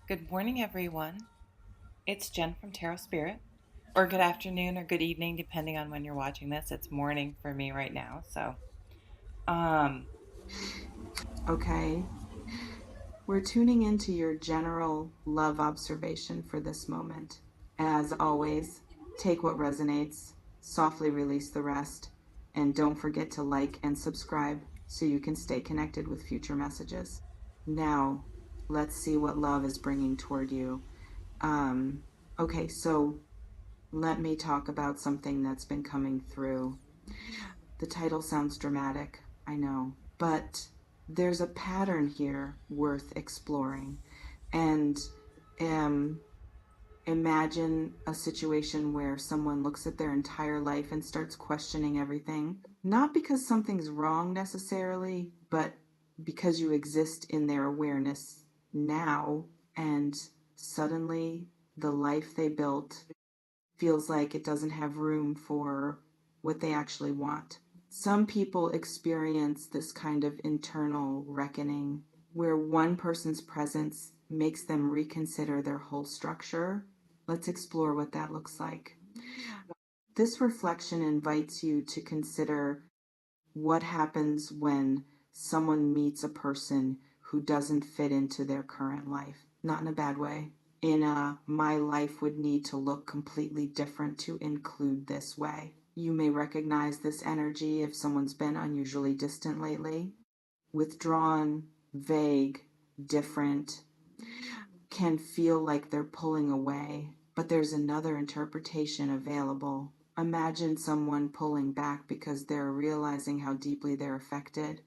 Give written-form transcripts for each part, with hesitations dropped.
Good morning, everyone. It's Jen from Tarot Spirit, or good afternoon or good evening, depending on when you're watching this. It's morning for me right now. Um, Okay, we're tuning into your general love observation for this moment. As always, take what resonates, softly release the rest, and don't forget to like and subscribe so you can stay connected with future messages. Now, let's see what love is bringing toward you. Um, okay, so let me talk about something that's been coming through. The title sounds dramatic, I know, but there's a pattern here worth exploring. And um, imagine a situation where someone looks at their entire life and starts questioning everything, not because something's wrong necessarily, but because you exist in their awareness now, and suddenly the life they built feels like it doesn't have room for what they actually want. Some people experience this kind of internal reckoning where one person's presence makes them reconsider their whole structure. Let's explore what that looks like. This reflection invites you to consider what happens when someone meets a person who doesn't fit into their current life. Not in a bad way. In a, my life would need to look completely different to include this way. You may recognize this energy if someone's been unusually distant lately. Withdrawn, vague, different, can feel like they're pulling away, but there's another interpretation available. Imagine someone pulling back because they're realizing how deeply they're affected,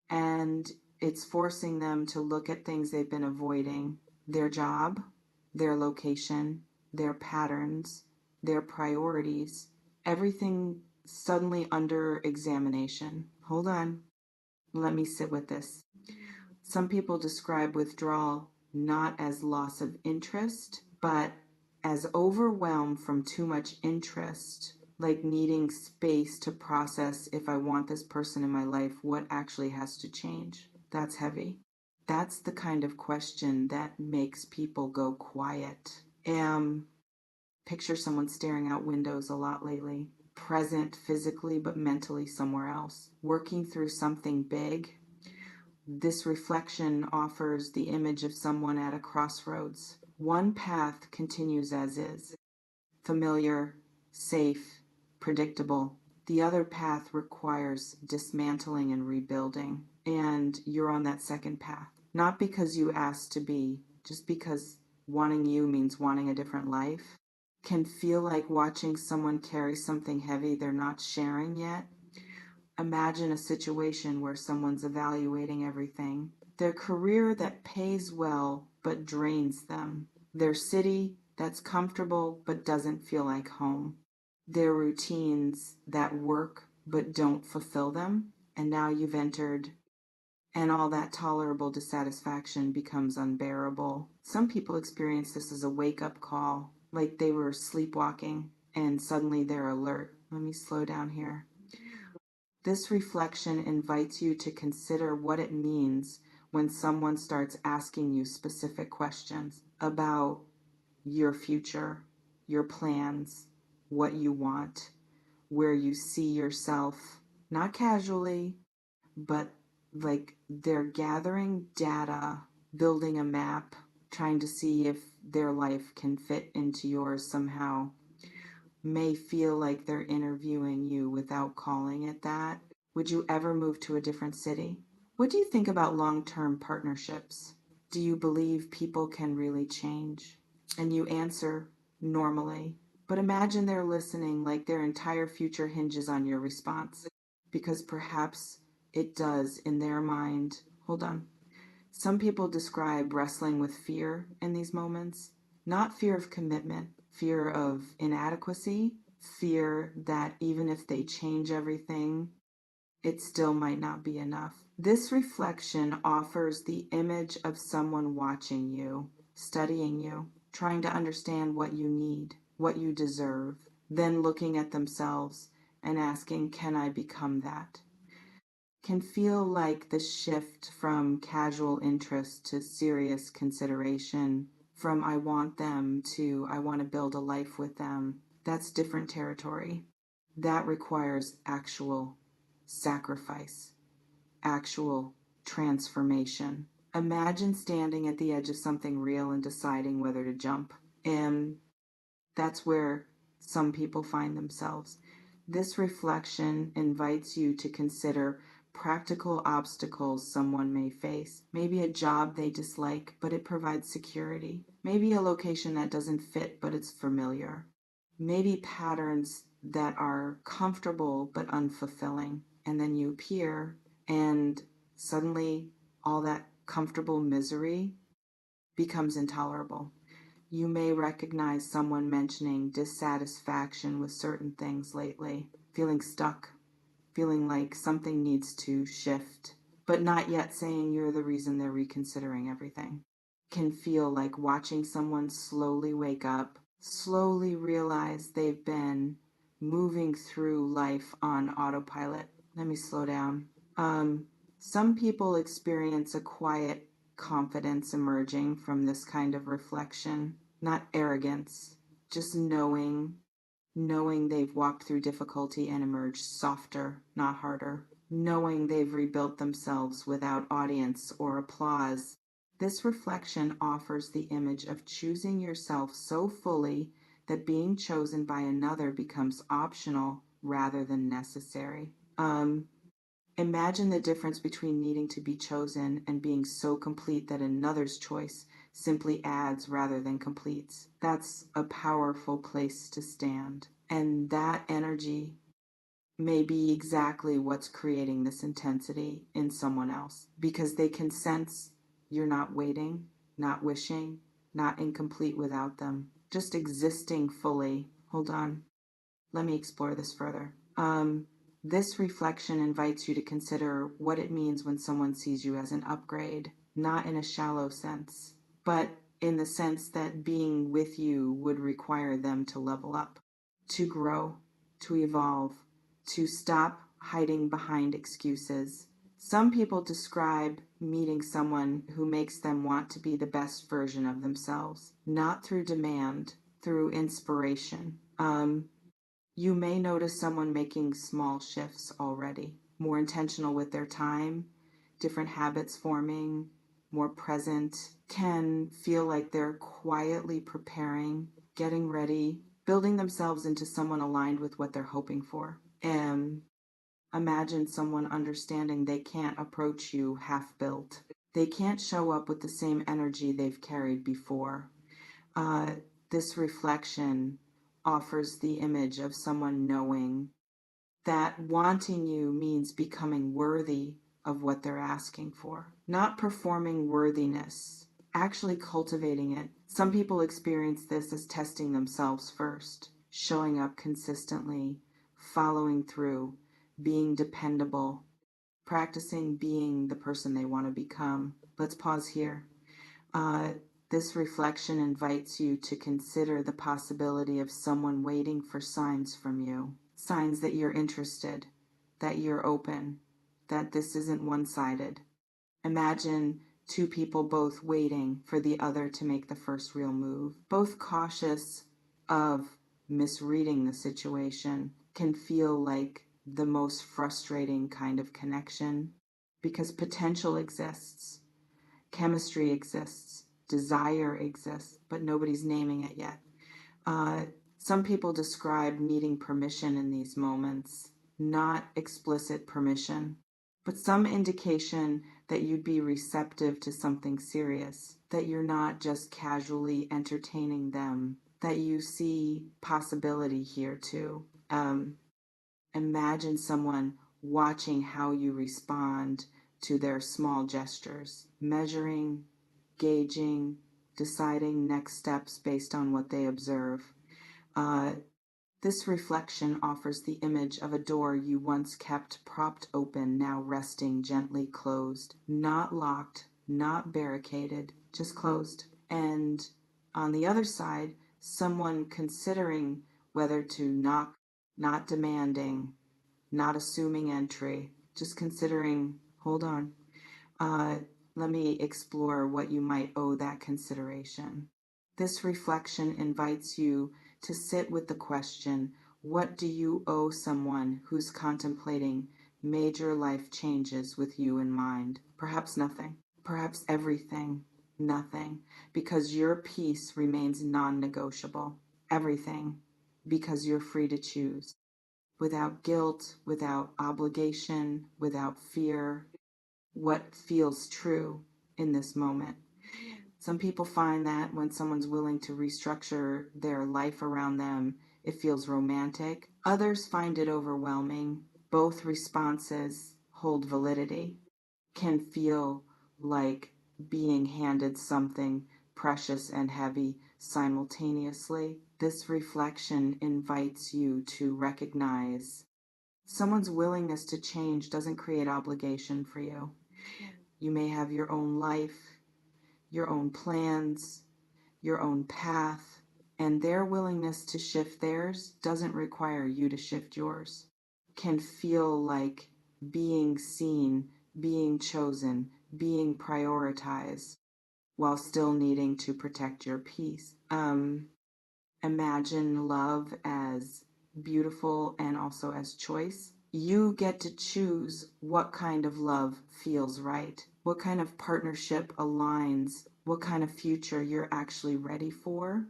and it's forcing them to look at things they've been avoiding: their job, their location, their patterns, their priorities, everything suddenly under examination. Hold on, let me sit with this. Some people describe withdrawal not as loss of interest, but as overwhelm from too much interest, like needing space to process: if I want this person in my life, what actually has to change? That's heavy. That's the kind of question that makes people go quiet. Picture someone staring out windows a lot lately, present physically but mentally somewhere else, working through something big. This reflection offers the image of someone at a crossroads. One path continues as is, familiar, safe, predictable. The other path requires dismantling and rebuilding, and you're on that second path. Not because you asked to be, just because wanting you means wanting a different life. Can feel like watching someone carry something heavy they're not sharing yet. Imagine a situation where someone's evaluating everything: their career that pays well but drains them, their city that's comfortable but doesn't feel like home, their routines that work but don't fulfill them. And now you've entered, and all that tolerable dissatisfaction becomes unbearable. Some people experience this as a wake up call, like they were sleepwalking and suddenly they're alert. Let me slow down here. This reflection invites you to consider what it means when someone starts asking you specific questions about your future, your plans, what you want, where you see yourself, not casually, but like they're gathering data, building a map, trying to see if their life can fit into yours somehow. May feel like they're interviewing you without calling it that. Would you ever move to a different city? What do you think about long-term partnerships? Do you believe people can really change? And you answer normally. But imagine they're listening like their entire future hinges on your response. Because perhaps it does in their mind. Hold on. Some people describe wrestling with fear in these moments. Not fear of commitment, fear of inadequacy, fear that even if they change everything, it still might not be enough. This reflection offers the image of someone watching you, studying you, trying to understand what you need, what you deserve, then looking at themselves and asking, can I become that? Can feel like the shift from casual interest to serious consideration from I want them to I want to build a life with them. That's different territory. That requires actual sacrifice, actual transformation. Imagine standing at the edge of something real and deciding whether to jump. And that's where some people find themselves. This reflection invites you to consider practical obstacles someone may face. Maybe a job they dislike, but it provides security. Maybe a location that doesn't fit, but it's familiar. Maybe patterns that are comfortable but unfulfilling. And then you appear, and suddenly all that comfortable misery becomes intolerable. You may recognize someone mentioning dissatisfaction with certain things lately, feeling stuck, feeling like something needs to shift, but not yet saying you're the reason they're reconsidering everything. Can feel like watching someone slowly wake up, slowly realize they've been moving through life on autopilot. Let me slow down. Some people experience a quiet confidence emerging from this kind of reflection, not arrogance, just knowing they've walked through difficulty and emerged softer, not harder, knowing they've rebuilt themselves without audience or applause. This reflection offers the image of choosing yourself so fully that being chosen by another becomes optional rather than necessary. Imagine the difference between needing to be chosen and being so complete that another's choice simply adds rather than completes. That's a powerful place to stand. And that energy may be exactly what's creating this intensity in someone else because they can sense you're not waiting, not wishing, not incomplete without them, just existing fully. Hold on. Let me explore this further. This reflection invites you to consider what it means when someone sees you as an upgrade, not in a shallow sense, but in the sense that being with you would require them to level up, to grow, to evolve, to stop hiding behind excuses. Some people describe meeting someone who makes them want to be the best version of themselves, not through demand, through inspiration. You may notice someone making small shifts already, more intentional with their time, different habits forming, more present, can feel like they're quietly preparing, getting ready, building themselves into someone aligned with what they're hoping for. And imagine someone understanding they can't approach you half built. They can't show up with the same energy they've carried before. Uh, this reflection offers the image of someone knowing that wanting you means becoming worthy of what they're asking for, not performing worthiness, actually cultivating it. Some people experience this as testing themselves first, showing up consistently, following through, being dependable, practicing being the person they want to become. Let's pause here. Uh, this reflection invites you to consider the possibility of someone waiting for signs from you, signs that you're interested, that you're open, that this isn't one sided. Imagine two people both waiting for the other to make the first real move, both cautious of misreading the situation, can feel like the most frustrating kind of connection because potential exists. Chemistry exists, desire exists, but nobody's naming it yet. Uh, some people describe needing permission in these moments, not explicit permission, but some indication that you'd be receptive to something serious, that you're not just casually entertaining them, that you see possibility here too. Imagine someone watching how you respond to their small gestures, measuring, gauging, deciding next steps based on what they observe. Uh, this reflection offers the image of a door you once kept propped open, now resting gently closed, not locked, not barricaded, just closed. And on the other side, someone considering whether to knock, not demanding, not assuming entry, just considering, hold on, uh, let me explore what you might owe that consideration. This reflection invites you to sit with the question, what do you owe someone who's contemplating major life changes with you in mind? Perhaps nothing, perhaps everything, nothing, because your peace remains non-negotiable. Everything, because you're free to choose, without guilt, without obligation, without fear, what feels true in this moment. Some people find that when someone's willing to restructure their life around them, it feels romantic. Others find it overwhelming. Both responses hold validity, can feel like being handed something precious and heavy simultaneously. This reflection invites you to recognize someone's willingness to change doesn't create obligation for you. You may have your own life, your own plans, your own path, and their willingness to shift theirs doesn't require you to shift yours. Can feel like being seen, being chosen, being prioritized while still needing to protect your peace. Imagine love as beautiful and also as choice. You get to choose what kind of love feels right, what kind of partnership aligns, what kind of future you're actually ready for.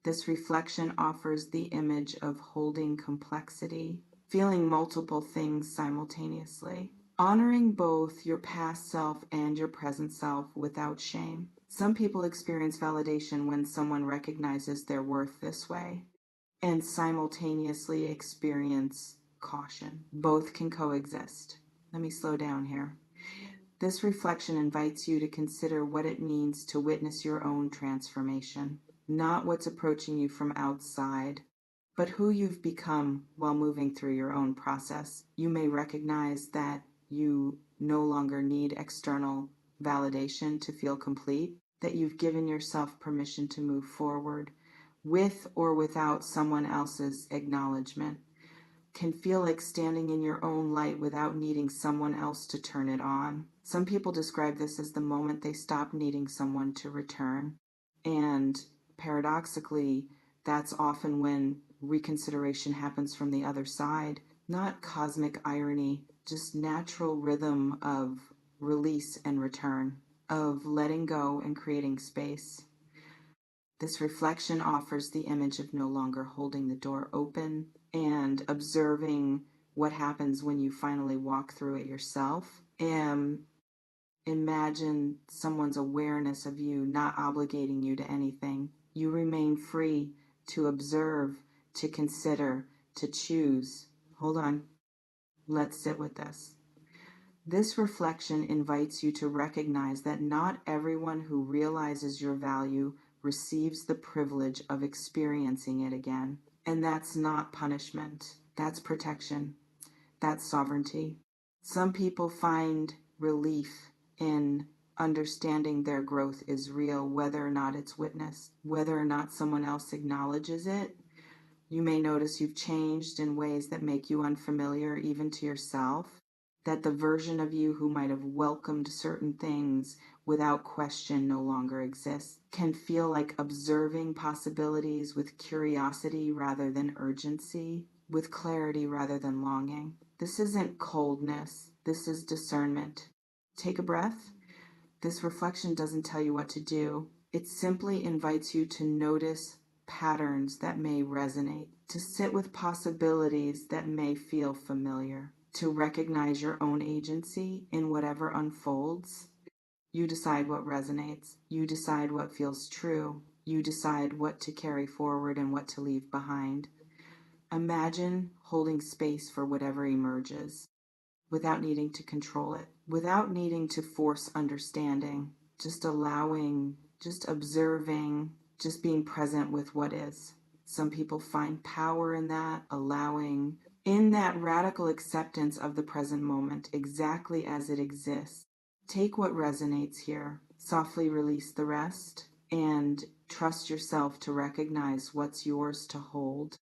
This reflection offers the image of holding complexity, feeling multiple things simultaneously, honoring both your past self and your present self without shame. Some people experience validation when someone recognizes their worth this way and simultaneously experience caution. Both can coexist. Let me slow down here. This reflection invites you to consider what it means to witness your own transformation, not what's approaching you from outside, but who you've become while moving through your own process. You may recognize that you no longer need external validation to feel complete, that you've given yourself permission to move forward with or without someone else's acknowledgement. Can feel like standing in your own light without needing someone else to turn it on. Some people describe this as the moment they stop needing someone to return. And paradoxically, that's often when reconsideration happens from the other side. Not cosmic irony, just natural rhythm of release and return, of letting go and creating space. This reflection offers the image of no longer holding the door open and observing what happens when you finally walk through it yourself. And imagine someone's awareness of you not obligating you to anything. You remain free to observe, to consider, to choose. Hold on. Let's sit with this. This reflection invites you to recognize that not everyone who realizes your value receives the privilege of experiencing it again. And that's not punishment, that's protection, that's sovereignty. Some people find relief in understanding their growth is real, whether or not it's witnessed, whether or not someone else acknowledges it. You may notice you've changed in ways that make you unfamiliar even to yourself, that the version of you who might have welcomed certain things without question no longer exists. Can feel like observing possibilities with curiosity rather than urgency, with clarity rather than longing. This isn't coldness, this is discernment. Take a breath. This reflection doesn't tell you what to do. It simply invites you to notice patterns that may resonate, to sit with possibilities that may feel familiar, to recognize your own agency in whatever unfolds. You decide what resonates. You decide what feels true. You decide what to carry forward and what to leave behind. Imagine holding space for whatever emerges without needing to control it, without needing to force understanding, just allowing, just observing, just being present with what is. Some people find power in that, allowing, in that radical acceptance of the present moment exactly as it exists. Take what resonates here, softly release the rest, and trust yourself to recognize what's yours to hold.